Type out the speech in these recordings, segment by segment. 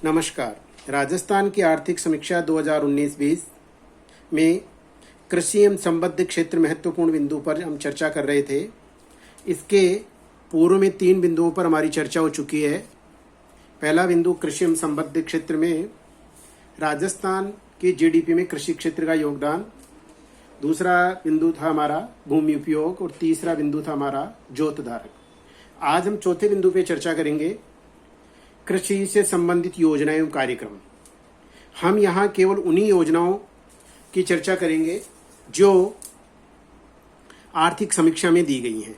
नमस्कार। राजस्थान की आर्थिक समीक्षा 2019-20 में कृषि एवं संबद्ध क्षेत्र महत्वपूर्ण बिंदु पर हम चर्चा कर रहे थे। इसके पूर्व में 3 बिंदुओं पर हमारी चर्चा हो चुकी है। पहला बिंदु कृषि एवं संबद्ध क्षेत्र में राजस्थान की जीडीपी में कृषि क्षेत्र का योगदान, दूसरा बिंदु था हमारा भूमि उपयोग और तीसरा बिंदु था हमारा जोत धारक। आज हम चौथे बिंदु पे चर्चा करेंगे, कृषि से संबंधित योजनाएं एवं कार्यक्रम। हम यहाँ केवल उन्हीं योजनाओं की चर्चा करेंगे जो आर्थिक समीक्षा में दी गई हैं।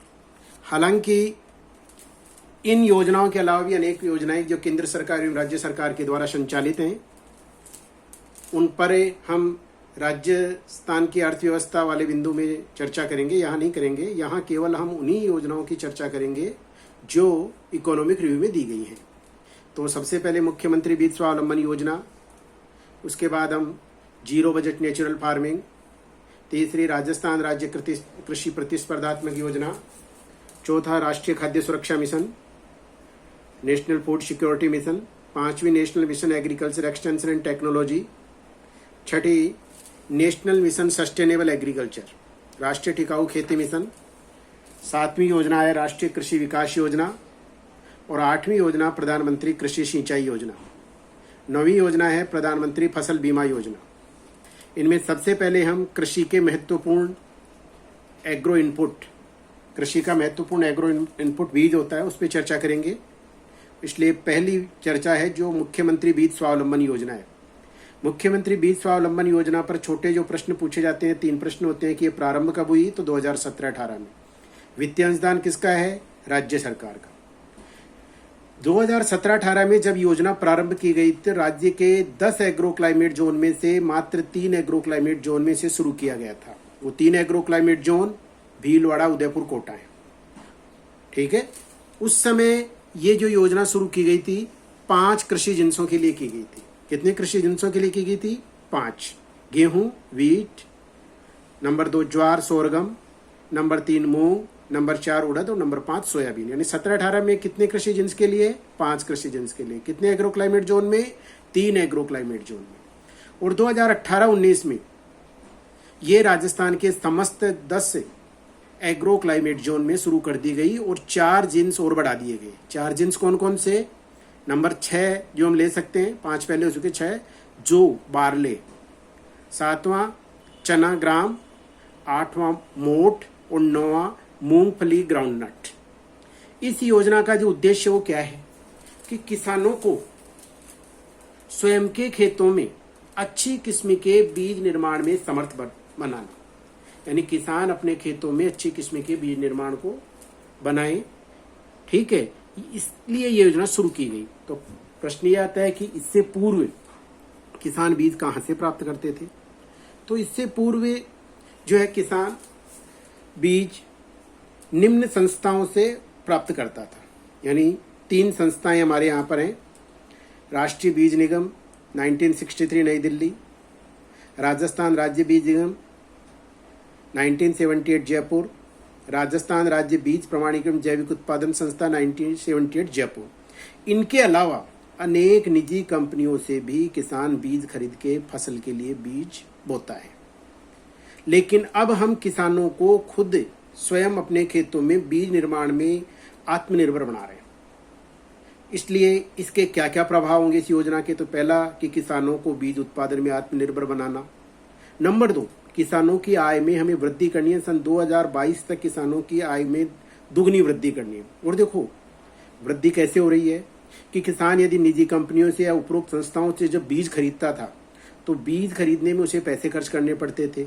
हालांकि इन योजनाओं के अलावा भी अनेक योजनाएं जो केंद्र सरकार एवं राज्य सरकार के द्वारा संचालित हैं, उन पर हम राजस्थान की अर्थव्यवस्था वाले बिंदु में चर्चा करेंगे। यहाँ नहीं करेंगे, यहाँ केवल हम उन्हीं योजनाओं की चर्चा करेंगे जो इकोनॉमिक रिव्यू में दी गई हैं। तो सबसे पहले मुख्यमंत्री बीज स्वावलंबन योजना, उसके बाद हम जीरो बजट नेचुरल फार्मिंग, तीसरी राजस्थान राज्य कृषि प्रतिस्पर्धात्मक योजना, चौथा राष्ट्रीय खाद्य सुरक्षा mission, national food security mission, पांचवी national mission agriculture extension and technology, छठी नेशनल मिशन सस्टेनेबल एग्रीकल्चर राष्ट्रीय टिकाऊ खेती मिशन, सातवीं योजना है राष्ट्रीय कृषि विकास योजना और आठवीं योजना प्रधानमंत्री कृषि सिंचाई योजना, नौवीं योजना है प्रधानमंत्री फसल बीमा योजना। इनमें सबसे पहले हम कृषि के महत्वपूर्ण एग्रो इनपुट, कृषि का महत्वपूर्ण एग्रो इनपुट बीज होता है, उस पर चर्चा करेंगे। इसलिए पहली चर्चा है जो मुख्यमंत्री बीज स्वावलंबन योजना है। मुख्यमंत्री बीज स्वावलंबन योजना पर छोटे जो प्रश्न पूछे जाते हैं, 3 प्रश्न होते हैं कि ये प्रारंभ कब हुई, तो 2017-18 में। वित्तीय अंशदान किसका है? राज्य सरकार का। 2017-18 में जब योजना प्रारंभ की गई तो राज्य के 10 एग्रो क्लाइमेट जोन में से मात्र 3 एग्रो क्लाइमेट जोन में से शुरू किया गया था। वो 3 agro climate zone Bhilwara, Udaipur, Kota है। ठीक है। उस समय ये जो योजना शुरू की गई थी 5 कृषि जिन्सों के लिए की गई थी। कितने कृषि जिन्सों के लिए की गई थी? 5। गेहूं, वीट, नंबर 2 ज्वार सोरगम, नंबर 3 मूंग, नंबर 4 उड़द और नंबर 5 सोयाबीन। यानी 17-18 में कितने कृषि जिन्स के लिए? 5 कृषि जिन्स के लिए। कितने एग्रो क्लाइमेट जोन में? 3 एग्रो क्लाइमेट जोन में। और 2018-19 में ये राजस्थान के समस्त 10 एग्रो क्लाइमेट जोन में शुरू कर दी गई और 4 जिन्स और बढ़ा दिए गए। 4 जिन्स कौन कौन से? नंबर 6 जो हम ले सकते हैं, 5 पहले हो चुके, 6 जो बारले, 7वां चना ग्राम, 8वां मोठ और 9वां मूंगफली ग्राउंडनट। इस योजना का जो उद्देश्य वो क्या है कि किसानों को स्वयं के खेतों में अच्छी किस्म के बीज निर्माण में समर्थ बनाना, यानी किसान अपने खेतों में अच्छी किस्म के बीज निर्माण को बनाए। ठीक है, इसलिए ये योजना शुरू की गई। तो प्रश्न ये आता है कि इससे पूर्व किसान बीज कहां से प्राप्त करते थे? तो इससे पूर्व जो है किसान बीज निम्न संस्थाओं से प्राप्त करता था। यानी 3 संस्थाएं हमारे यहाँ पर हैं। राष्ट्रीय बीज निगम 1963 नई दिल्ली, राजस्थान राज्य बीज निगम 1978 जयपुर, राजस्थान राज्य बीज प्रमाणीकरण जैविक उत्पादन संस्था 1978 जयपुर। इनके अलावा अनेक निजी कंपनियों से भी किसान बीज खरीद के फसल के लिए बीज बोता है। लेकिन अब हम किसानों को खुद स्वयं अपने खेतों में बीज निर्माण में आत्मनिर्भर बना रहे हैं। इसलिए इसके क्या क्या प्रभाव होंगे इस योजना के? तो पहला कि किसानों को बीज उत्पादन में आत्मनिर्भर बनाना। नंबर 2, किसानों की आय में हमें वृद्धि करनी है। सन 2022 तक किसानों की आय में दुगनी वृद्धि करनी है। और देखो वृद्धि कैसे हो रही है कि किसान यदि निजी कंपनियों से या उपरोक्त संस्थाओं से जब बीज खरीदता था तो बीज खरीदने में उसे पैसे खर्च करने पड़ते थे।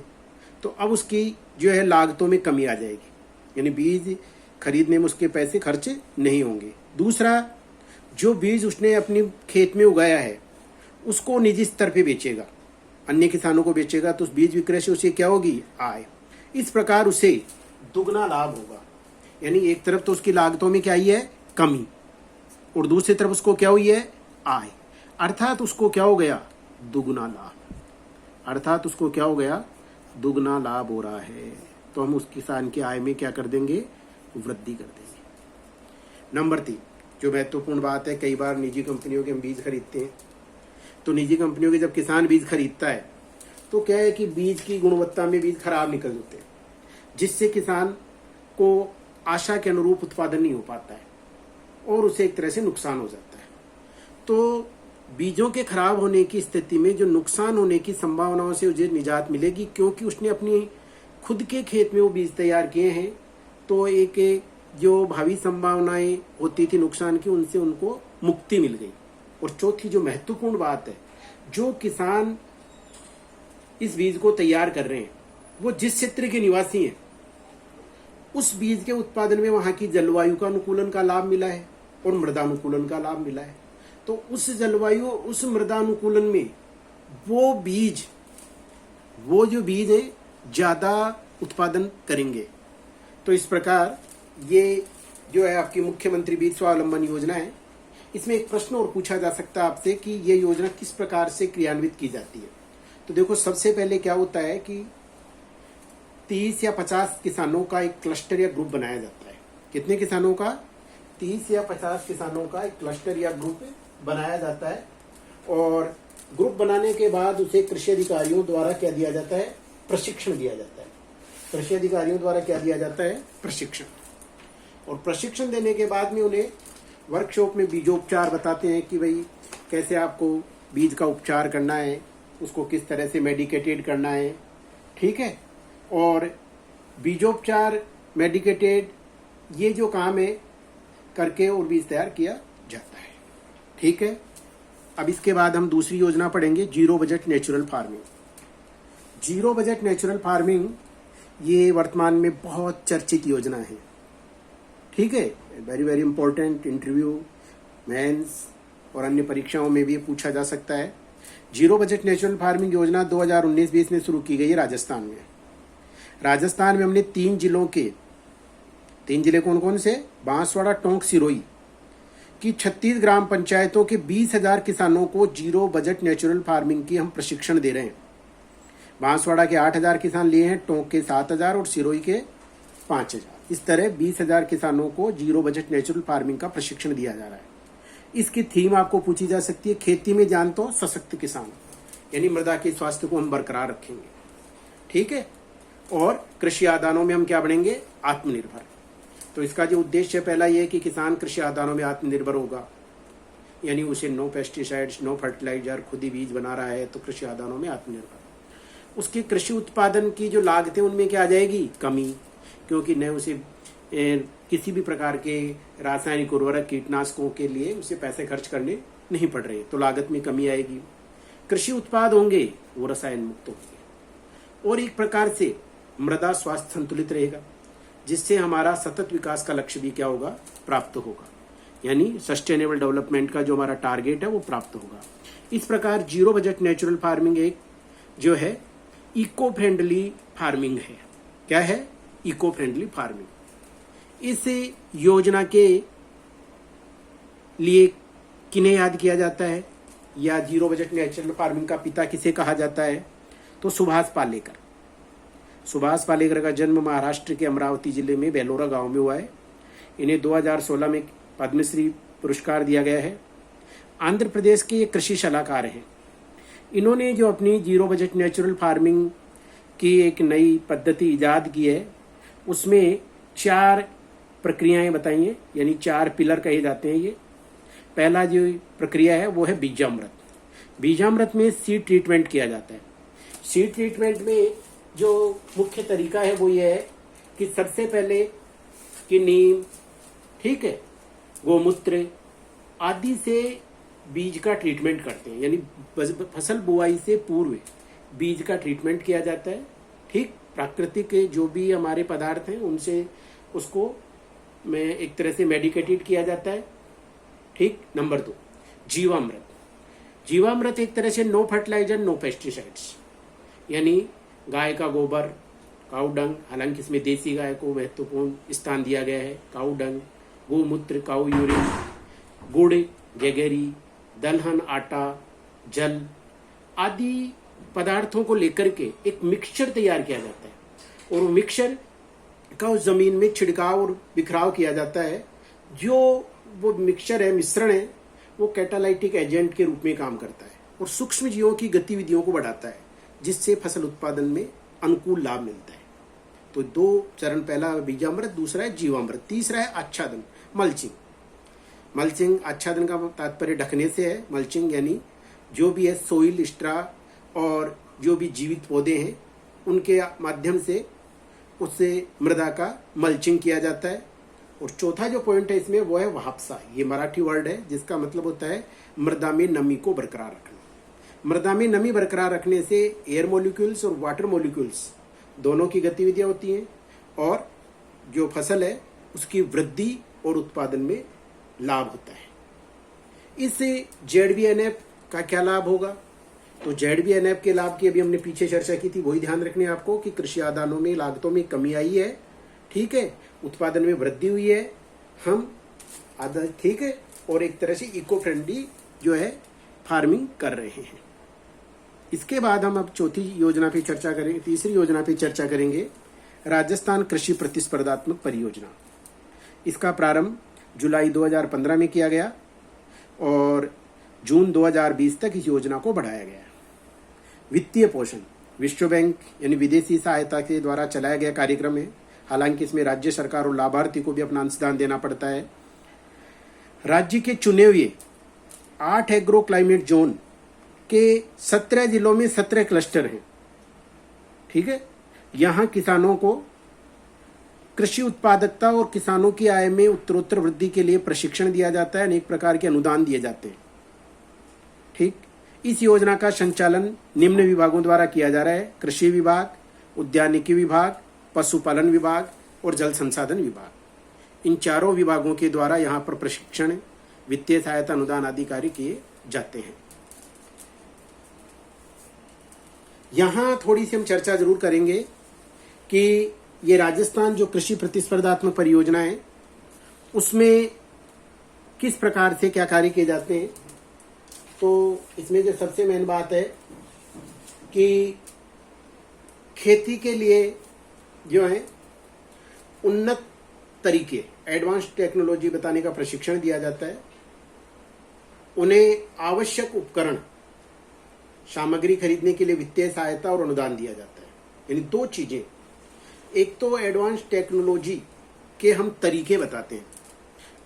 तो अब उसकी जो है लागतों में कमी आ जाएगी, यानी बीज खरीदने में उसके पैसे खर्च नहीं होंगे। दूसरा, जो बीज उसने अपनी खेत में उगाया है उसको निजी स्तर पे बेचेगा, अन्य किसानों को बेचेगा, तो उस बीज विक्रय से उसे क्या होगी? आय। इस प्रकार उसे दुगना लाभ होगा। यानी एक तरफ तो उसकी लागतों में क्या ही है? कमी, और दूसरी तरफ उसको क्या हुई है? आय। अर्थात उसको क्या हो गया? दुगना लाभ। अर्थात उसको क्या हो गया? दुगना लाभ हो रहा है। तो हम उस किसान की आय में क्या कर देंगे? वृद्धि कर देंगे। नंबर 3, जो महत्वपूर्ण बात है, कई बार निजी कंपनियों के हम बीज खरीदते हैं, तो निजी कंपनियों के जब किसान बीज खरीदता है तो क्या है कि बीज की गुणवत्ता में बीज खराब निकल जाते हैं, जिससे किसान को आशा के अनुरूप उत्पादन नहीं हो पाता है और उसे एक तरह से नुकसान हो जाता है। तो बीजों के खराब होने की स्थिति में जो नुकसान होने की संभावनाओं से उसे निजात मिलेगी, क्योंकि उसने अपनी खुद के खेत में वो बीज तैयार किए हैं। तो एक जो भावी संभावनाएं होती थी नुकसान की, उनसे उनको मुक्ति मिल गई। और चौथी जो महत्वपूर्ण बात है, जो किसान इस बीज को तैयार कर रहे हैं वो जिस क्षेत्र के निवासी हैं, उस बीज के उत्पादन में वहां की जलवायु का अनुकूलन का लाभ मिला है और मृदानुकूलन का लाभ मिला है। तो उस जलवायु, उस मृदानुकूलन में वो जो बीज है ज्यादा उत्पादन करेंगे। तो इस प्रकार ये जो है आपकी मुख्यमंत्री बीज स्वावलंबन योजना है। इसमें एक प्रश्न और पूछा जा सकता है आपसे कि ये योजना किस प्रकार से क्रियान्वित की जाती है। तो देखो, सबसे पहले क्या होता है कि 30 या 50 किसानों का एक क्लस्टर या ग्रुप बनाया जाता है। कितने किसानों का? 30 या 50 किसानों का एक क्लस्टर या ग्रुप बनाया जाता है। और ग्रुप बनाने के बाद उसे कृषि अधिकारियों द्वारा क्या दिया जाता है? प्रशिक्षण दिया जाता है। कृषि अधिकारियों द्वारा क्या दिया जाता है? प्रशिक्षण। और प्रशिक्षण देने के बाद में उन्हें वर्कशॉप में बीजोपचार बताते हैं कि भाई कैसे आपको बीज का उपचार करना है, उसको किस तरह से मेडिकेटेड करना है, ठीक है। और बीजोपचार, मेडिकेटेड, ये जो काम है करके और बीज तैयार किया जाता है, ठीक है। अब इसके बाद हम दूसरी योजना पढ़ेंगे, zero budget natural farming. Zero budget natural farming ये वर्तमान में बहुत चर्चित योजना है, ठीक है। Very very important, interview, mains और अन्य परीक्षाओं में भी ये पूछा जा सकता है। जीरो बजट नेचुरल फार्मिंग योजना 2019-20 में शुरू की गई है राजस्थान में। राजस्थान में हमने 3 जिलों के, 3 जिले कौन कौन से? बांसवाड़ा, टोंक, सिरोही की 36 ग्राम पंचायतों के 20,000 किसानों को जीरो बजट नेचुरल फार्मिंग की हम प्रशिक्षण दे रहे हैं। बांसवाड़ा के 8,000 किसान लिए हैं, टोंक के 7,000 और सिरोही के 5,000। इस तरह 20,000 किसानों को जीरो बजट नेचुरल फार्मिंग का प्रशिक्षण दिया जा रहा है। इसकी थीम आपको पूछी जा सकती है, खेती में जान तो सशक्त किसान, यानी मृदा के स्वास्थ्य को हम बरकरार रखेंगे, ठीक है। और कृषि आदानों में हम क्या बनेंगे? आत्मनिर्भर। तो इसका जो उद्देश्य पहला ये है कि किसान कृषि आदानों में आत्मनिर्भर होगा, यानी उसे नो पेस्टिसाइड्स, नो फर्टिलाइजर, खुद ही बीज बना रहा है, तो कृषि आदानों में आत्मनिर्भर। उसके कृषि उत्पादन की जो लागतें उनमें क्या आ जाएगी? कमी, क्योंकि न उसे किसी भी प्रकार के रासायनिक उर्वरक, कीटनाशकों के लिए उसे पैसे खर्च करने नहीं पड़ रहे, तो लागत में कमी आएगी। कृषि उत्पाद होंगे वो रसायन मुक्त होंगे और एक प्रकार से मृदा स्वास्थ्य संतुलित रहेगा, जिससे हमारा सतत विकास का लक्ष्य भी क्या होगा? प्राप्त होगा, यानी सस्टेनेबल डेवलपमेंट का जो हमारा टारगेट है वो प्राप्त होगा। इस प्रकार जीरो बजट नेचुरल फार्मिंग एक जो है इको फ्रेंडली फार्मिंग है। क्या है? Eco friendly farming. इस योजना के लिए किन्हें याद किया जाता है, या जीरो बजट नेचुरल फार्मिंग का पिता किसे कहा जाता है? तो सुभाष पालेकर। सुभाष पालेकर का जन्म महाराष्ट्र के अमरावती जिले में बेलोरा गांव में हुआ है। इन्हें 2016 में पद्मश्री पुरस्कार दिया गया है। आंध्र प्रदेश के ये कृषि सलाहकार हैं। इन्होंने जो अपनी जीरो बजट नेचुरल फार्मिंग की एक नई पद्धति इजाद की है, उसमें 4 प्रक्रियाएं बताई हैं, यानी 4 पिलर कहे जाते हैं ये। पहला जो प्रक्रिया है वो है बीजामृत। बीजामृत में सीड ट्रीटमेंट किया जाता है। सीड ट्रीटमेंट में जो मुख्य तरीका है वो ये है कि सबसे पहले कि नीम, ठीक है, गोमूत्र आदि से बीज का ट्रीटमेंट करते हैं, यानी फसल बुआई से पूर्व बीज का ट्रीटमेंट किया जाता है, ठीक। प्राकृतिक जो भी हमारे पदार्थ हैं उनसे उसको में एक तरह से मेडिकेटेड किया जाता है, ठीक। नंबर 2, जीवामृत। जीवामृत एक तरह से नो फर्टिलाइजर, नो पेस्टिसाइड्स, यानी गाय का गोबर, काऊ डंग, हालांकि इसमें देसी गाय को महत्वपूर्ण स्थान दिया गया है, काऊ डंग, गोमूत्र, काऊ यूरिन, गुड़, गेगरी, दलहन, आटा, जल आदि पदार्थों को लेकर के एक मिक्सचर तैयार किया जाता है और वो मिक्सचर का उस जमीन में छिड़काव और बिखराव किया जाता है, जो वो मिक्सचर है, मिश्रण है, वो कैटालाइटिक एजेंट के रूप में काम करता है और सूक्ष्म जीवों की गतिविधियों को बढ़ाता है, जिससे फसल उत्पादन में अनुकूल लाभ मिलता है। तो 2 चरण, पहला बीजामृत, दूसरा है जीवामृत, तीसरा है आच्छादन, मल्चिंग। मल्चिंग, आच्छादन का तात्पर्य ढकने से है। मल्चिंग यानी जो भी है सोइल, स्ट्रा और जो भी जीवित पौधे हैं उनके माध्यम से उससे मृदा का मल्चिंग किया जाता है। और चौथा जो पॉइंट है इसमें वो है वापसा। ये मराठी वर्ड है जिसका मतलब होता है मृदा में नमी को बरकरार रखना। मृदा में नमी बरकरार रखने से एयर मॉलिक्यूल्स और वाटर मॉलिक्यूल्स दोनों की गतिविधियां होती हैं और जो फसल है उसकी वृद्धि और उत्पादन में लाभ होता है। इससे ZBNF का क्या लाभ होगा? तो ZBNF के लाभ की अभी हमने पीछे चर्चा की थी, वही ध्यान रखने आपको कि कृषि आदानों में लागतों में कमी आई है, ठीक है, उत्पादन में वृद्धि हुई है, हम आधा, ठीक है, और एक तरह से इको फ्रेंडली जो है फार्मिंग कर रहे हैं। इसके बाद हम अब चौथी योजना पे चर्चा करेंगे, तीसरी योजना पे चर्चा करेंगे, राजस्थान कृषि प्रतिस्पर्धात्मक परियोजना। इसका प्रारंभ जुलाई 2015 में किया गया और जून 2020 तक इस योजना को बढ़ाया गया। वित्तीय पोषण विश्व बैंक यानी विदेशी सहायता के द्वारा चलाया गया कार्यक्रम है। हालांकि इसमें राज्य सरकार और लाभार्थी को भी अपना अंशदान देना पड़ता है। राज्य के चुने हुए 8 एग्रो क्लाइमेट जोन के 17 जिलों में 17 क्लस्टर हैं, ठीक है। यहां किसानों को कृषि उत्पादकता और किसानों की आय में उत्तरोत्तर वृद्धि के लिए प्रशिक्षण दिया जाता है, अनेक प्रकार के अनुदान दिए जाते हैं, ठीक। इस योजना का संचालन निम्न विभागों द्वारा किया जा रहा है: कृषि विभाग, उद्यानिकी विभाग, पशुपालन विभाग और जल संसाधन विभाग। इन चारों विभागों के द्वारा यहाँ पर प्रशिक्षण, वित्तीय सहायता, अनुदान आदि कार्य किए जाते हैं। यहाँ थोड़ी सी हम चर्चा जरूर करेंगे कि ये राजस्थान जो कृषि प्रतिस्पर्धात्मक परियोजना है उसमें किस प्रकार से क्या कार्य किए जाते हैं। तो इसमें जो सबसे मेन बात है कि खेती के लिए जो है उन्नत तरीके, एडवांस टेक्नोलॉजी बताने का प्रशिक्षण दिया जाता है। उन्हें आवश्यक उपकरण, सामग्री खरीदने के लिए वित्तीय सहायता और अनुदान दिया जाता है। यानी 2 चीजें, एक तो एडवांस टेक्नोलॉजी के हम तरीके बताते हैं।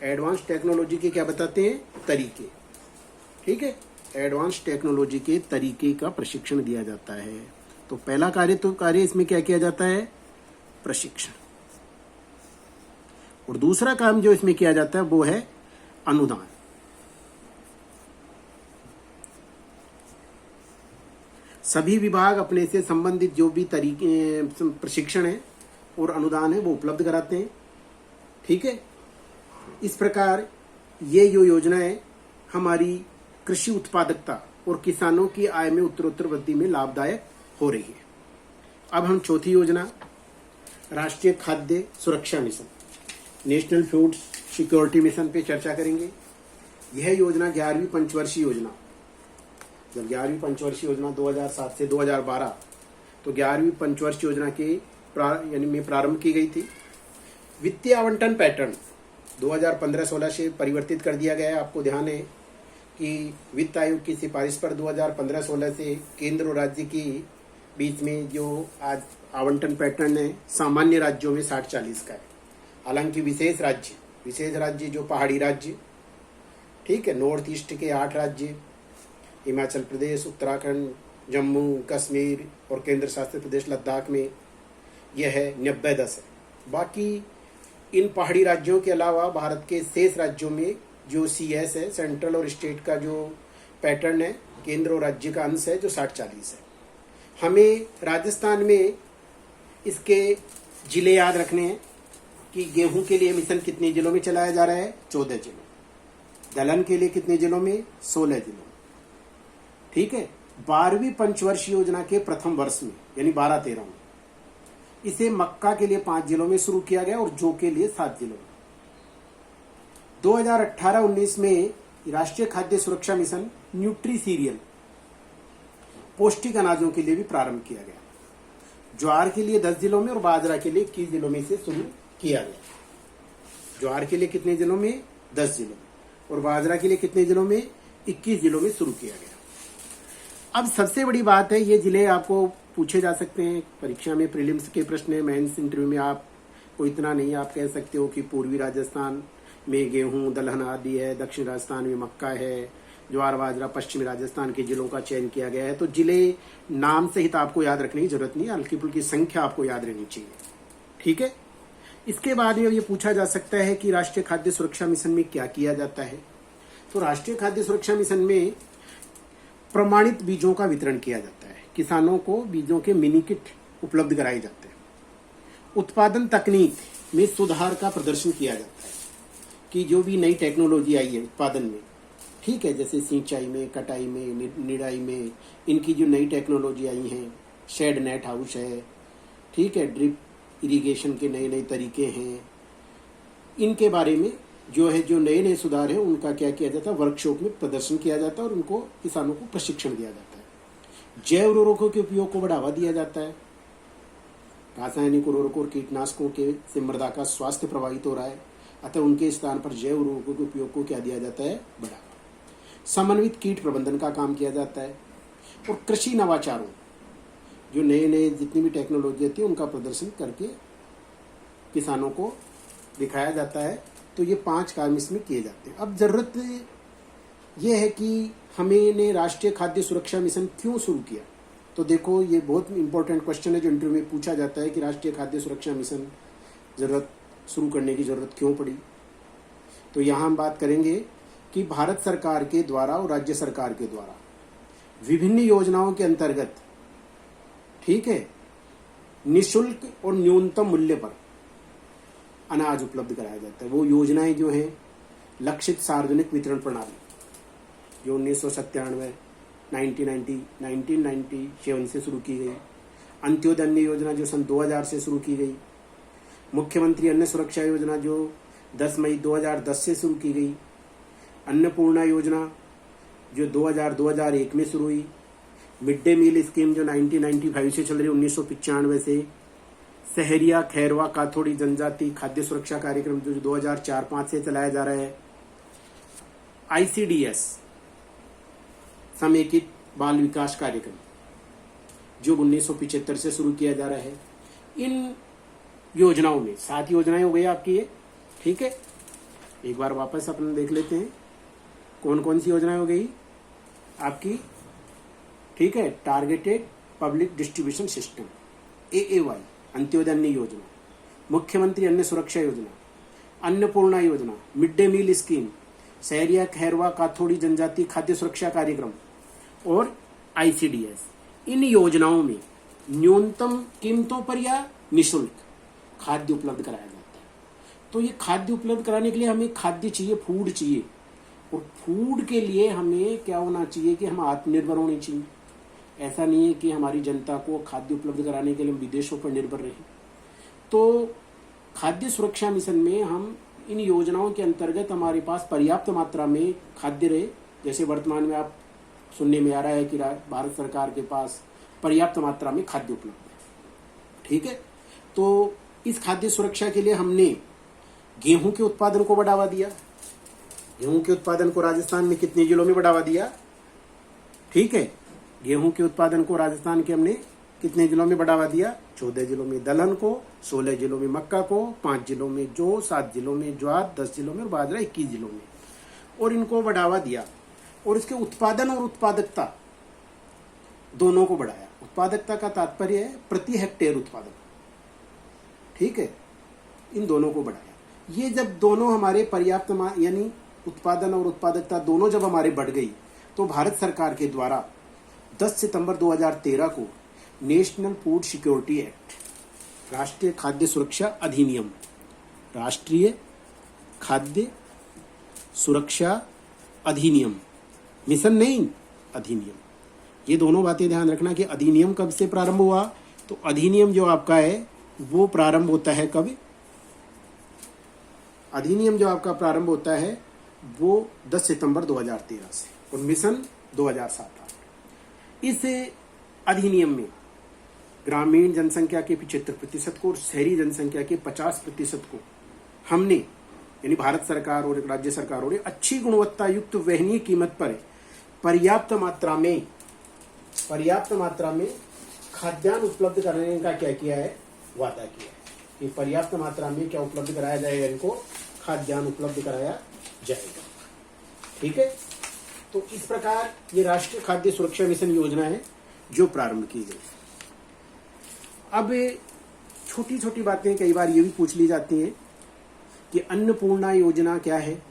एडवांस टेक्नोलॉजी के क्या बताते हैं? तरीके, ठीक है। एडवांस टेक्नोलॉजी के तरीके का प्रशिक्षण दिया जाता है। तो पहला कार्य इसमें क्या किया जाता है? प्रशिक्षण। और दूसरा काम जो इसमें किया जाता है वो है अनुदान। सभी विभाग अपने से संबंधित जो भी तरीके प्रशिक्षण है और अनुदान है वो उपलब्ध कराते हैं, ठीक है। इस प्रकार ये जो योजना है हमारी कृषि उत्पादकता और किसानों की आय में उत्तरोत्तर वृद्धि में लाभदायक हो रही है। अब हम चौथी योजना, राष्ट्रीय खाद्य सुरक्षा mission, national food security mission पे चर्चा करेंगे। यह योजना 11वीं पंचवर्षीय योजना, जब 11वीं पंचवर्षीय योजना 2007 से 2012, तो 11वीं पंचवर्षीय योजना के यानी में प्रारंभ की गई थी। वित्तीय आवंटन पैटर्न 2015-16 से परिवर्तित कर दिया गया है। आपको ध्यान है कि वित्त आयोग की सिफारिश पर 2015-16 से केंद्र और राज्य की बीच में जो आज आवंटन पैटर्न है सामान्य राज्यों में 60-40 का है। हालांकि विशेष राज्य जो पहाड़ी राज्य, ठीक है, नॉर्थ ईस्ट के 8 राज्य, हिमाचल प्रदेश, उत्तराखंड, जम्मू कश्मीर और केंद्र शासित प्रदेश लद्दाख में यह है 90-10 है। बाकी इन पहाड़ी राज्यों के अलावा भारत के शेष राज्यों में जो CS है, सेंट्रल और स्टेट का जो पैटर्न है, केंद्र और राज्य का अंश है जो 60-40 है। हमें राजस्थान में इसके जिले याद रखने हैं कि गेहूं के लिए मिशन कितने जिलों में चलाया जा रहा है? 14 जिलों। दलहन के लिए कितने जिलों में? 16 जिलों, ठीक है। 12वीं पंचवर्षीय योजना के प्रथम वर्ष में यानी 12-13 में इसे मक्का के लिए 5 जिलों में शुरू किया गया और जौ के लिए 7 जिलों में। 2018-19 में राष्ट्रीय खाद्य सुरक्षा मिशन न्यूट्री सीरियल, पौष्टिक अनाजों के लिए भी प्रारंभ किया गया। ज्वार के लिए 10 जिलों में और बाजरा के लिए 21 जिलों में से शुरू किया गया। ज्वार के लिए कितने जिलों में? 10 जिलों में, और बाजरा के लिए कितने जिलों में? 21 जिलों में शुरू किया गया। अब सबसे बड़ी बात है, ये जिले आपको पूछे जा सकते हैं परीक्षा में, प्रीलिम्स के प्रश्न है, मेंस इंटरव्यू में आपको इतना नहीं, आप कह सकते हो कि पूर्वी राजस्थान में गेहूं दलहन आदि है, दक्षिण राजस्थान में मक्का है, ज्वार बाजरा, पश्चिमी राजस्थान के जिलों का चयन किया गया है। तो जिले नाम सहित आपको याद रखने की जरूरत नहीं, हल्की फुल्की संख्या आपको याद रहनी चाहिए, ठीक है। इसके बाद में ये पूछा जा सकता है कि राष्ट्रीय खाद्य सुरक्षा मिशन में क्या किया जाता है। तो राष्ट्रीय खाद्य सुरक्षा मिशन में प्रमाणित बीजों का वितरण किया जाता है, किसानों को बीजों के मिनी किट उपलब्ध कराए जाते हैं, उत्पादन तकनीक में सुधार का प्रदर्शन किया जाता है कि जो भी नई टेक्नोलॉजी आई है उत्पादन में, ठीक है, जैसे सिंचाई में, कटाई में, निराई में, इनकी जो नई टेक्नोलॉजी आई हैं, शेड नेट हाउस है, ठीक है, ड्रिप इरिगेशन के नए नए तरीके हैं, इनके बारे में जो है, जो नए नए सुधार हैं उनका क्या किया जाता है, वर्कशॉप में प्रदर्शन किया जाता है और उनको किसानों को प्रशिक्षण दिया जाता है। जैव उर्वरकों के उपयोग को बढ़ावा दिया जाता है, रासायनिक उर्वरकों और कीटनाशकों के से मृदा का स्वास्थ्य प्रभावित हो रहा है, अतः उनके स्थान पर जैव उर्वरकों के उपयोग को क्या दिया जाता है, बढ़ावा। समन्वित कीट प्रबंधन का काम किया जाता है और कृषि नवाचारों, जो नए नए जितनी भी टेक्नोलॉजी होती है उनका प्रदर्शन करके किसानों को दिखाया जाता है। तो ये 5 काम इसमें किए जाते हैं। अब जरूरत ये है कि हमने राष्ट्रीय खाद्य सुरक्षा मिशन क्यों शुरू किया। तो देखो, ये बहुत इंपॉर्टेंट क्वेश्चन है जो इंटरव्यू में पूछा जाता है कि राष्ट्रीय खाद्य सुरक्षा मिशन जरूरत शुरू करने की जरूरत क्यों पड़ी। तो यहाँ हम बात करेंगे कि भारत सरकार के द्वारा और राज्य सरकार के द्वारा विभिन्न योजनाओं के अंतर्गत, ठीक है, निःशुल्क और न्यूनतम मूल्य पर अनाज उपलब्ध कराया जाता है। वो योजनाएं जो हैं, लक्षित सार्वजनिक वितरण प्रणाली जो 1997 1997 से शुरू की गई, अंत्योदय अन्न योजना जो सन 2000 से शुरू की गई, मुख्यमंत्री अन्न सुरक्षा योजना जो 10 मई 2010 से शुरू की गई, अन्नपूर्णा योजना जो 2001 में शुरू हुई, मिड डे मील स्कीम जो 1995 से चल रही है, 1995 से, सहरिया खैरवा काथोड़ी जनजाति खाद्य सुरक्षा कार्यक्रम जो 2004-05 से चलाया जा रहा है, ICDS समेकित बाल विकास कार्यक्रम जो 1975 से शुरू किया जा रहा है। इन योजनाओं में 7 योजनाएं हो गई आपकी ये, ठीक है। एक बार वापस अपन देख लेते हैं कौन कौन सी योजनाएं हो गई आपकी, ठीक है। Targeted public distribution system AAY, Antyodaya अन्न योजना, मुख्यमंत्री अन्न सुरक्षा योजना, अन्नपूर्णा योजना, mid day meal scheme, Sahariya Khairwa Kathodi जनजाति खाद्य सुरक्षा कार्यक्रम और ICDS। इन योजनाओं में न्यूनतम कीमतों पर या निःशुल्क खाद्य उपलब्ध कराया जाता है। तो ये खाद्य उपलब्ध कराने के लिए हमें खाद्य चाहिए, फूड चाहिए, और फूड के लिए हमें क्या होना चाहिए कि हम आत्मनिर्भर होने चाहिए। ऐसा नहीं है कि हमारी जनता को खाद्य उपलब्ध कराने के लिए हम विदेशों पर निर्भर रहें। तो खाद्य सुरक्षा मिशन में हम इन योजनाओं के अंतर्गत हमारे पास पर्याप्त मात्रा में खाद्य रहे। जैसे वर्तमान में आप सुनने में आ रहा है कि भारत सरकार के पास पर्याप्त मात्रा में खाद्य उपलब्ध है, ठीक है। तो इस खाद्य सुरक्षा के लिए हमने गेहूं के उत्पादन को बढ़ावा दिया। गेहूं के उत्पादन को राजस्थान में कितने जिलों में बढ़ावा दिया, ठीक है। गेहूं के उत्पादन को राजस्थान के हमने कितने जिलों में बढ़ावा दिया, 14 जिलों में दलहन को, 16 जिलों में मक्का को, 5 जिलों में जौ, 7 जिलों में ज्वार, 10 जिलों में और बाजरा 21 जिलों में, और इनको बढ़ावा दिया। और इसके उत्पादन और उत्पादकता दोनों को बढ़ाया। उत्पादकता का तात्पर्य है प्रति हेक्टेयर उत्पादन, ठीक है, इन दोनों को बढ़ाया। ये जब दोनों हमारे पर्याप्त यानी उत्पादन और उत्पादकता दोनों जब हमारे बढ़ गई, तो भारत सरकार के द्वारा 10 सितंबर 2013 को नेशनल फूड सिक्योरिटी एक्ट, राष्ट्रीय खाद्य सुरक्षा अधिनियम, राष्ट्रीय खाद्य सुरक्षा अधिनियम, मिशन नहीं अधिनियम, ये दोनों बातें ध्यान रखना कि अधिनियम कब से प्रारंभ हुआ। तो अधिनियम जो आपका है वो प्रारंभ होता है कब, अधिनियम जो आपका प्रारंभ होता है वो 10 सितंबर 2013 से, और मिशन 2007। इस अधिनियम में ग्रामीण जनसंख्या के 75% को और शहरी जनसंख्या के 50% को हमने यानी भारत सरकार और राज्य सरकारों ने अच्छी गुणवत्ता युक्त वहनीय कीमत पर पर्याप्त मात्रा में खाद्यान्न उपलब्ध कराने का क्या किया है, वादा किया है कि पर्याप्त मात्रा में क्या उपलब्ध कराया जाएगा, इनको खाद्यान्न उपलब्ध कराया जाएगा। ठीक है, तो इस प्रकार ये राष्ट्रीय खाद्य सुरक्षा मिशन योजना है जो प्रारंभ की गई। अब छोटी छोटी बातें कई बार ये भी पूछ ली जाती हैं कि अन्नपूर्णा योजना क्या है,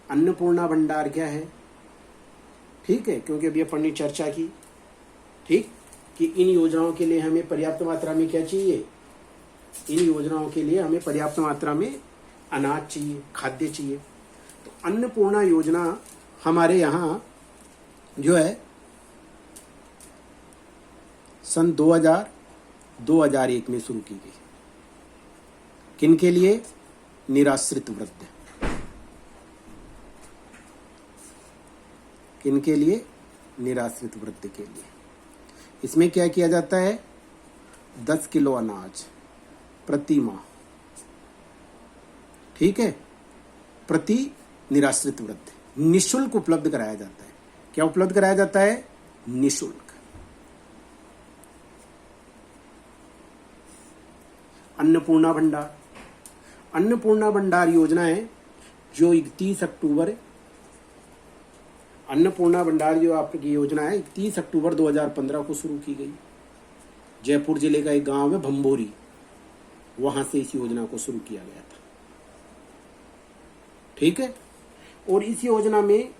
अन्नपूर्णा भंडार क्या है। ठीक है, क्योंकि अभी अपन ने चर्चा की, ठीक, कि इन योजनाओं के लिए हमें पर्याप्त मात्रा में क्या चाहिए, इन योजनाओं के लिए हमें पर्याप्त मात्रा में अनाज चाहिए, खाद्य चाहिए। तो अन्नपूर्णा योजना हमारे यहाँ जो है सन 2001 में शुरू की गई। किनके लिए? निराश्रित वृद्ध। किनके लिए? निराश्रित वृद्ध के लिए। इसमें क्या किया जाता है, 10 किलो अनाज प्रति माह, ठीक है, प्रति निराश्रित वृद्ध निःशुल्क उपलब्ध कराया जाता है। क्या उपलब्ध कराया जाता है? निःशुल्क। अन्नपूर्णा भंडार, अन्नपूर्णा भंडार योजना है जो 31 अक्टूबर, अन्नपूर्णा भंडार जो आपकी योजना है 31 अक्टूबर 2015 को शुरू की गई। जयपुर जिले का एक गांव है भंबोरी, वहां से इस योजना को शुरू किया गया था। ठीक है, और इस योजना में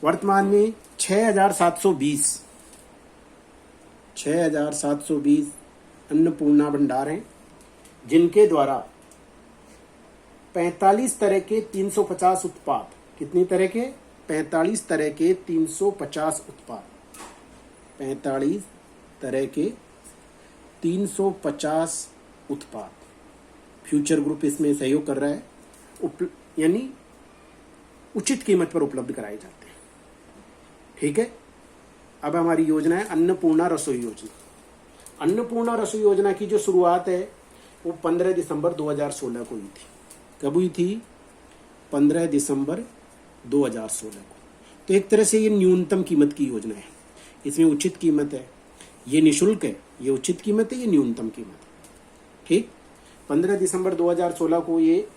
वर्तमान में 6,720 अन्नपूर्णा भंडार हैं, जिनके द्वारा 45 तरह के 350 उत्पाद, कितनी तरह के? 45 तरह के 350 उत्पाद, 45 तरह के 350 उत्पाद फ्यूचर ग्रुप इसमें सहयोग कर रहा है, यानी उचित कीमत पर उपलब्ध कराए जाते हैं। ठीक है, अब हमारी योजना है अन्नपूर्णा रसोई योजना। अन्नपूर्णा रसोई योजना की जो शुरुआत है वो 15 दिसंबर 2016 को हुई थी। कब हुई थी? 15 दिसंबर 2016 को। तो एक तरह से ये न्यूनतम कीमत की योजना है, इसमें उचित कीमत है, ये निःशुल्क है, ये उचित कीमत है, ये न्यूनतम कीमत है। ठीक, 15 दिसंबर 2016 को ये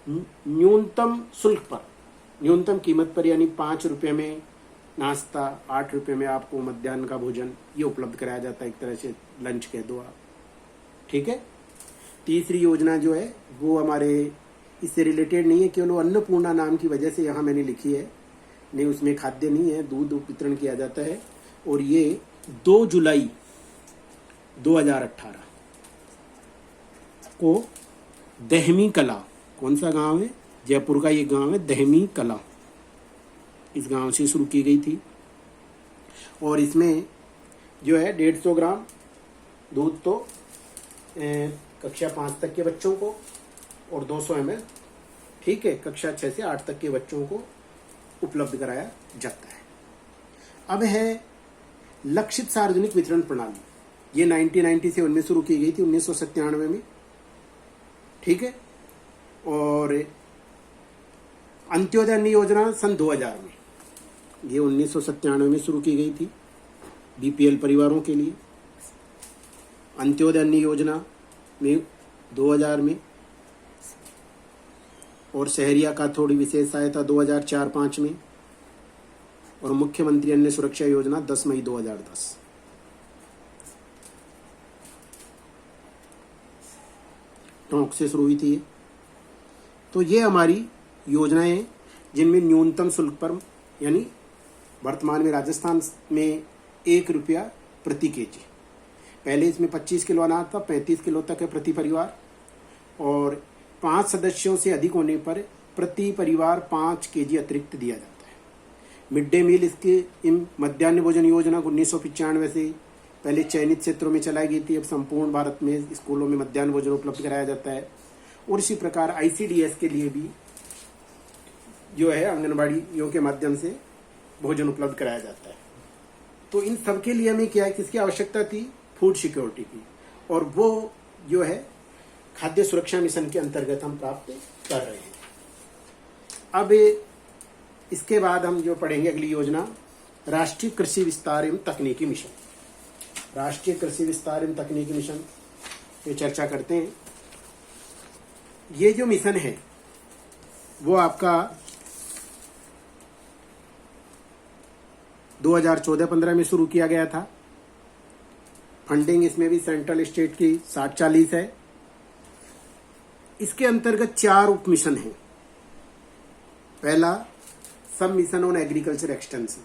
न्यूनतम शुल्क पर, न्यूनतम कीमत पर, यानी 5 रुपये में नाश्ता, 8 रुपये में आपको मध्याह्न का भोजन ये उपलब्ध कराया जाता है, एक तरह से लंच कह दो आप। ठीक है, तीसरी योजना जो है वो हमारे इससे रिलेटेड नहीं है, केवल अन्नपूर्णा नाम की वजह से यहाँ मैंने लिखी है, नहीं उसमें खाद्य नहीं है, दूध वितरण किया जाता है। और ये 2 जुलाई 2018 को दहमी कला, कौन सा गांव है? जयपुर का ये गांव है दहमी कला, इस गांव से शुरू की गई थी। और इसमें जो है 150 ग्राम दूध तो कक्षा 5 तक के बच्चों को, और 200 ml, ठीक है, कक्षा 6 से 8 तक के बच्चों को उपलब्ध कराया जाता है। अब है लक्षित सार्वजनिक वितरण प्रणाली, ये 1997 में शुरू की गई थी, 1997 में। ठीक है, और अंत्योदय अन्न योजना सन 2000 में, ये 1997 में शुरू की गई थी बीपीएल परिवारों के लिए। अंत्योदय अन्न योजना में 2000 में, और शहरिया का थोड़ी विशेष सहायता 2004-05 में, और मुख्यमंत्री अन्न सुरक्षा योजना 10 मई 2010। टोंक से शुरू हुई थी। तो ये हमारी योजनाएं जिनमें न्यूनतम शुल्क पर, यानी वर्तमान में राजस्थान में 1 रुपया प्रति केजी, पहले इसमें 25 किलो अनाज था, 35 किलो तक है प्रति परिवार, और 5 सदस्यों से अधिक होने पर प्रति परिवार 5 केजी अतिरिक्त दिया जाता है। मिड डे मील इसकी मध्याह्न भोजन योजना 1995 से पहले चयनित क्षेत्रों में चलाई गई थी, अब संपूर्ण भारत में स्कूलों में मध्याह्न भोजन उपलब्ध कराया जाता है। और इसी प्रकार ICDS के लिए भी जो है आंगनबाड़ियों के माध्यम से भोजन उपलब्ध कराया जाता है। तो इन सब के लिए हमें क्या है, किसकी आवश्यकता थी? फूड सिक्योरिटी की। और वो जो है खाद्य सुरक्षा मिशन के अंतर्गत हम प्राप्त कर रहे हैं। अब इसके बाद हम जो पढ़ेंगे अगली योजना, राष्ट्रीय कृषि विस्तार एवं तकनीकी मिशन। राष्ट्रीय कृषि विस्तार एवं तकनीकी मिशन पे चर्चा करते हैं। ये जो मिशन है वो आपका 2014-15 में शुरू किया गया था। फंडिंग इसमें भी सेंट्रल स्टेट की 60-40 है। इसके अंतर्गत 4 उप मिशन हैं। पहला, सब मिशन ऑन एग्रीकल्चर एक्सटेंशन।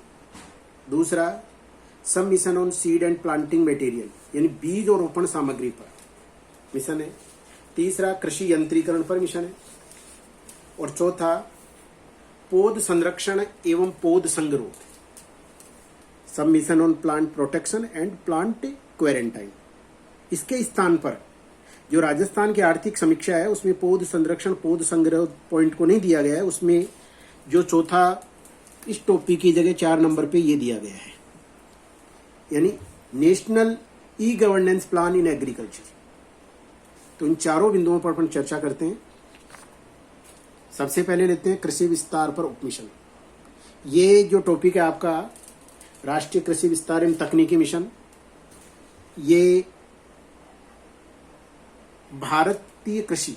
दूसरा, सब mission on seed and planting material, यानी बीज और रोपण सामग्री पर मिशन है। तीसरा, कृषि यंत्रीकरण पर मिशन है। और चौथा, पौध संरक्षण एवं पौध संग्रोध, सब mission on plant protection and plant quarantine. इसके स्थान पर जो राजस्थान की आर्थिक समीक्षा है उसमें पौध संरक्षण पौध संग्रोध पॉइंट को नहीं दिया गया है। उसमें जो चौथा इस टॉपिक की जगह 4 नंबर पे ये दिया गया है, यानी national e governance plan in agriculture. तो इन चारों बिंदुओं पर अपन चर्चा करते हैं। सबसे पहले लेते हैं कृषि विस्तार पर उपमिशन। ये जो टॉपिक है आपका राष्ट्रीय कृषि विस्तार एवं तकनीकी मिशन, ये भारतीय कृषि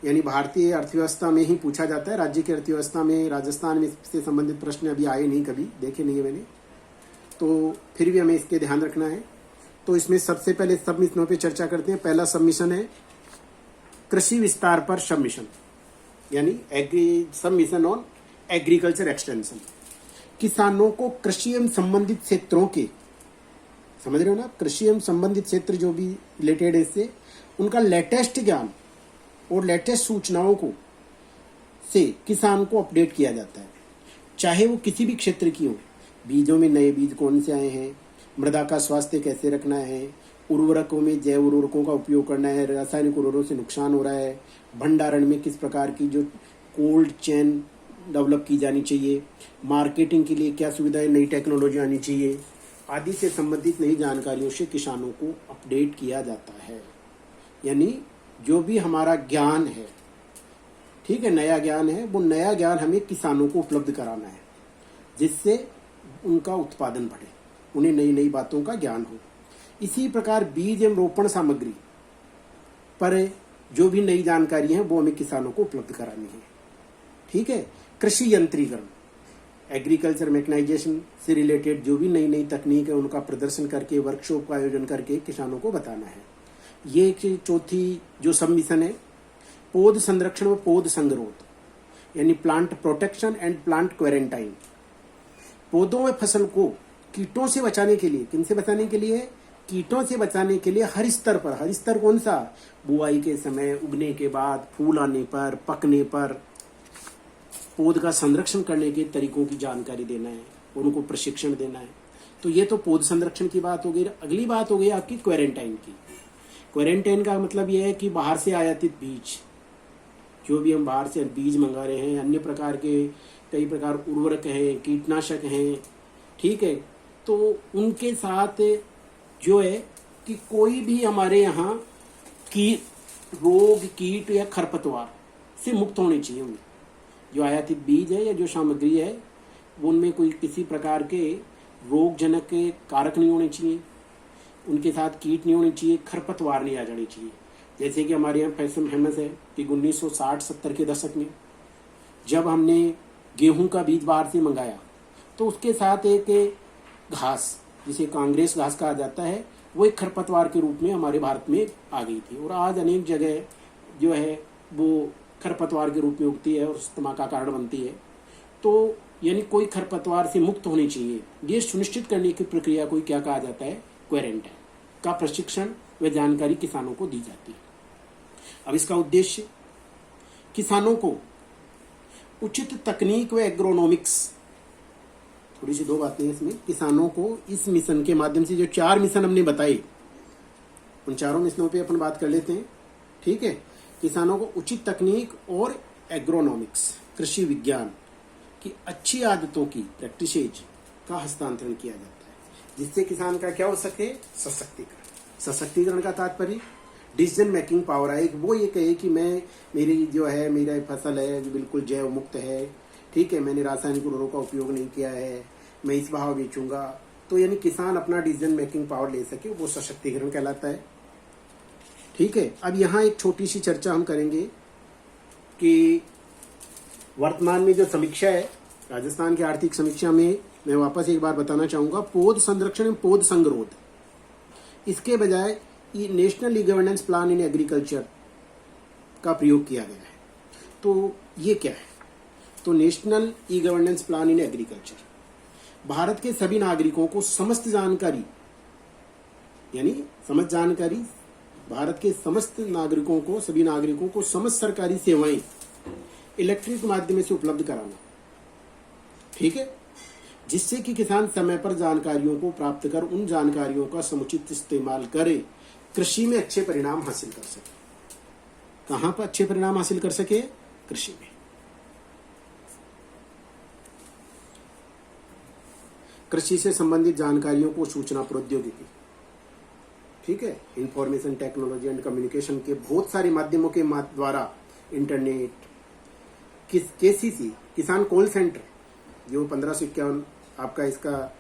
यानी भारतीय अर्थव्यवस्था में ही पूछा जाता है। राज्य की अर्थव्यवस्था में राजस्थान में इससे संबंधित प्रश्न अभी आए नहीं, कभी देखे नहीं है मैंने, तो फिर भी हमें इसके ध्यान रखना है। तो इसमें सबसे पहले सब मिशनों पे चर्चा करते हैं। पहला सब मिशन है कृषि विस्तार पर सब मिशन, यानी सब मिशन ऑन एग्रीकल्चर एक्सटेंशन। किसानों को कृषि एवं संबंधित क्षेत्रों के, समझ रहे हो ना, कृषि एवं संबंधित क्षेत्र जो भी रिलेटेड है इससे, उनका लेटेस्ट ज्ञान और लेटेस्ट सूचनाओं को से किसान को अपडेट किया जाता है, चाहे वो किसी भी क्षेत्र की हो। बीजों में नए बीज कौन से आए हैं, मृदा का स्वास्थ्य कैसे रखना है, उर्वरकों में जैव उर्वरकों का उपयोग करना है, रासायनिक उर्वरकों से नुकसान हो रहा है, भंडारण में किस प्रकार की जो कोल्ड चेन डेवलप की जानी चाहिए, मार्केटिंग के लिए क्या सुविधाएं, नई टेक्नोलॉजी आनी चाहिए, आदि से संबंधित नई जानकारियों से किसानों को अपडेट किया जाता है। यानी जो भी हमारा ज्ञान है, ठीक है, नया ज्ञान है, वो नया ज्ञान हमें किसानों को उपलब्ध कराना है, जिससे उनका उत्पादन बढ़े, उन्हें नई नई बातों का ज्ञान हो। इसी प्रकार बीज एवं रोपण सामग्री पर जो भी नई जानकारी है वो हमें किसानों को उपलब्ध करानी है। ठीक है, कृषि यंत्रीकरण, एग्रीकल्चर मैकेनाइजेशन से रिलेटेड जो भी नई नई तकनीक है उनका प्रदर्शन करके, वर्कशॉप का आयोजन करके किसानों को बताना है। ये चौथी जो सब मिशन है, पौध संरक्षण व पौध संग्रोध, यानी plant protection and plant quarantine. पौधों व फसल को कीटों से बचाने के लिए, किन से बचाने के लिए, कीटों से बचाने के लिए हर स्तर पर, हर स्तर कौन सा, बुआई के समय, उगने के बाद, फूल आने पर, पकने पर पौध का संरक्षण करने के तरीकों की जानकारी देना है, उनको प्रशिक्षण देना है। तो ये तो पौध संरक्षण की बात हो गई। अगली बात हो गई आपकी क्वारंटाइन की। क्वारंटाइन का मतलब यह है कि बाहर से आयातित बीज, जो भी हम बाहर से बीज मंगा रहे हैं, अन्य प्रकार के कई प्रकार उर्वरक हैं, कीटनाशक हैं, ठीक है, तो उनके साथ जो है कि कोई भी हमारे यहाँ की रोग, कीट या खरपतवार से मुक्त होने चाहिए। उनमें जो आयातित बीज है या जो सामग्री है वो उनमें कोई किसी प्रकार के रोगजनक के कारक नहीं होने चाहिए, उनके साथ कीट नहीं होने चाहिए, खरपतवार नहीं आ जानी चाहिए। जैसे कि हमारे यहाँ फैशन फेमस है कि 1960-70 के दशक में जब हमने गेहूं का बीज बाहर से मंगाया तो उसके साथ एक घास, जिसे कांग्रेस घास कहा जाता है, वो एक खरपतवार के रूप में हमारे भारत में आ गई थी। और आज अनेक जगह जो है वो खरपतवार के रूप में उगती है और अस्थमा का कारण बनती है। तो यानी कोई खरपतवार से मुक्त होनी चाहिए, ये सुनिश्चित करने की प्रक्रिया को क्या कहा जाता है, क्वारंटाइन का प्रशिक्षण व जानकारी किसानों को दी जाती है। अब इसका उद्देश्य किसानों को उचित तकनीक व एग्रोनॉमिक्स, थोड़ी सी 2 बातें इसमें, किसानों को इस मिशन के माध्यम से जो 4 मिशन हमने बताए उन चारों मिशनों पे अपन बात कर लेते हैं। ठीक है, किसानों को उचित तकनीक और एग्रोनॉमिक्स, कृषि विज्ञान की अच्छी आदतों की प्रैक्टिसेज का हस्तांतरण किया जाता है, जिससे किसान का क्या हो सके, सशक्तिकरण। सशक्तिकरण का तात्पर्य डिसीजन मेकिंग पावर आए, वो ये कहे कि मैं मेरी जो है मेरा फसल है जो बिल्कुल जैव मुक्त है, ठीक है, मैंने रासायनिक उर्वरकों का उपयोग नहीं किया है, मैं इस भाव बेचूंगा। तो यानी किसान अपना डिसीजन मेकिंग पावर ले सके, वो सशक्तिकरण कहलाता है। ठीक है, अब यहाँ एक छोटी सी चर्चा हम करेंगे कि वर्तमान में जो समीक्षा है राजस्थान की आर्थिक समीक्षा में, मैं वापस एक बार बताना चाहूंगा, पौध संरक्षण एवं पौध संगरोध, इसके बजाय national e governance plan in agriculture का प्रयोग किया गया है। तो ये क्या है? तो national e governance plan in agriculture Bharat के सभी नागरिकों को समस्त जानकारी, यानी समस्त जानकारी, भारत के समस्त नागरिकों को, सभी नागरिकों को समस्त सरकारी सेवाएं इलेक्ट्रिक माध्यम से उपलब्ध कराना, ठीक है, जिससे कि किसान समय पर जानकारियों को प्राप्त कर उन जानकारियों का समुचित इस्तेमाल करे, कृषि में अच्छे परिणाम हासिल कर सके। कहां पर अच्छे परिणाम हासिल कर सके? कृषि में। कृषि से संबंधित जानकारियों को सूचना प्रौद्योगिकी, ठीक है, इंफॉर्मेशन टेक्नोलॉजी एंड कम्युनिकेशन के बहुत सारे माध्यमों के द्वारा, इंटरनेट, केसीसी किसान कॉल सेंटर जो 1551 आपका इसका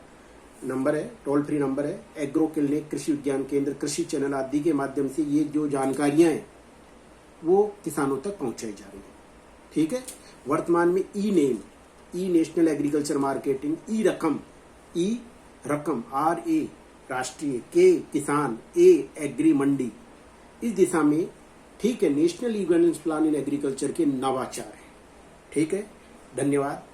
नंबर है, टोल फ्री नंबर है, एग्रो क्लिनिक, कृषि विज्ञान केंद्र, कृषि चैनल आदि के माध्यम से ये जो जानकारियां हैं वो किसानों तक पहुंचाई जा रही है। ठीक है, वर्तमान में ई नेम, ई नेशनल एग्रीकल्चर मार्केटिंग, ई रकम RA राष्ट्रीय, के किसान, ए एग्री मंडी, इस दिशा में, ठीक है, national e governance plan in agriculture के नवाचार है। ठीक है, धन्यवाद।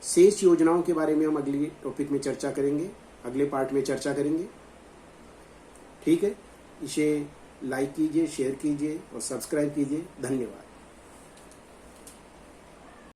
शेष योजनाओं के बारे में हम अगले टॉपिक में चर्चा करेंगे, अगले पार्ट में चर्चा करेंगे। ठीक है, इसे लाइक कीजिए, शेयर कीजिए और सब्सक्राइब कीजिए। धन्यवाद।